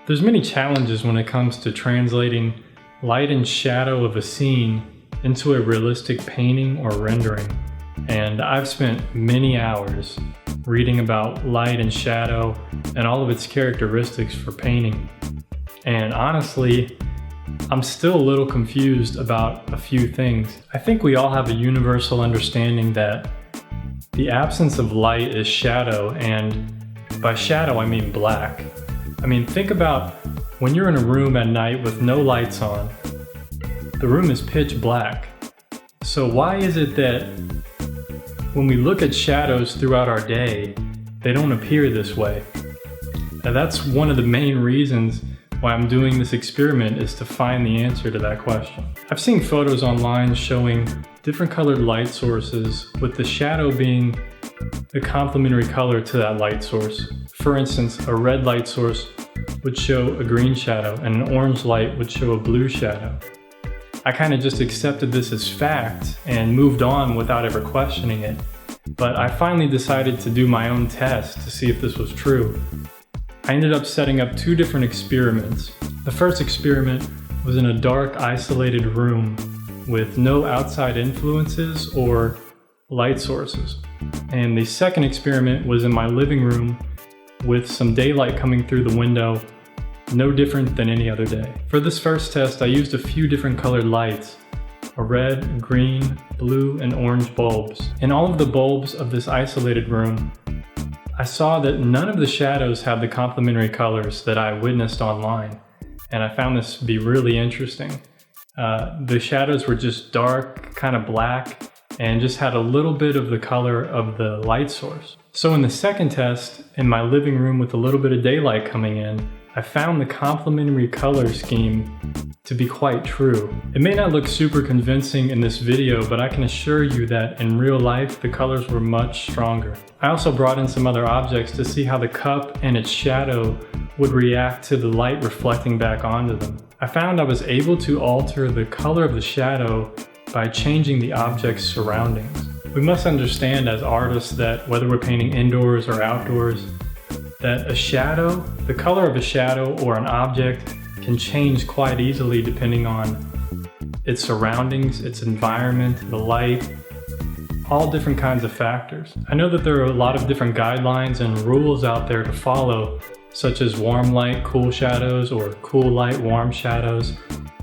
There's many challenges when it comes to translating light and shadow of a scene into a realistic painting or rendering. And I've spent many hours reading about light and shadow and all of its characteristics for painting. And honestly, I'm still a little confused about a few things. I think we all have a universal understanding that the absence of light is shadow, and by shadow I mean black. I mean, think about when you're in a room at night with no lights on. The room is pitch black. So why is it that when we look at shadows throughout our day, they don't appear this way? Now, that's one of the main reasons why I'm doing this experiment, is to find the answer to that question. I've seen photos online showing different colored light sources, with the shadow being the complementary color to that light source. For instance, a red light source would show a green shadow, and an orange light would show a blue shadow. I kind of just accepted this as fact and moved on without ever questioning it. But I finally decided to do my own test to see if this was true. I ended up setting up two different experiments. The first experiment was in a dark, isolated room with no outside influences or light sources. And the second experiment was in my living room with some daylight coming through the window, no different than any other day. For this first test, I used a few different colored lights, a red, green, blue, and orange bulbs. In all of the bulbs of this isolated room, I saw that none of the shadows had the complementary colors that I witnessed online, and I found this to be really interesting. The shadows were just dark, kind of black, and just had a little bit of the color of the light source. So in the second test, in my living room with a little bit of daylight coming in, I found the complementary color scheme to be quite true. It may not look super convincing in this video, but I can assure you that in real life, the colors were much stronger. I also brought in some other objects to see how the cup and its shadow would react to the light reflecting back onto them. I found I was able to alter the color of the shadow by changing the object's surroundings. We must understand as artists that whether we're painting indoors or outdoors, that a shadow, the color of a shadow or an object, can change quite easily depending on its surroundings, its environment, the light, all different kinds of factors. I know that there are a lot of different guidelines and rules out there to follow, such as warm light, cool shadows, or cool light, warm shadows,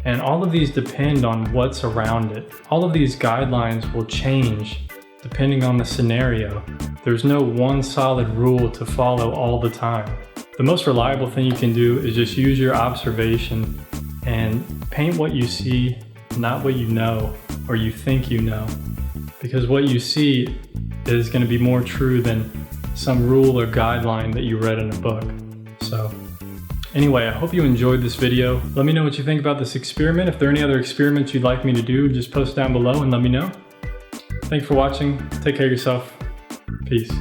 and all of these depend on what's around it. All of these guidelines will change depending on the scenario. There's no one solid rule to follow all the time. The most reliable thing you can do is just use your observation and paint what you see, not what you know or you think you know. Because what you see is going to be more true than some rule or guideline that you read in a book. So anyway, I hope you enjoyed this video. Let me know what you think about this experiment. If there are any other experiments you'd like me to do, just post down below and let me know. Thanks for watching. Take care of yourself. Peace.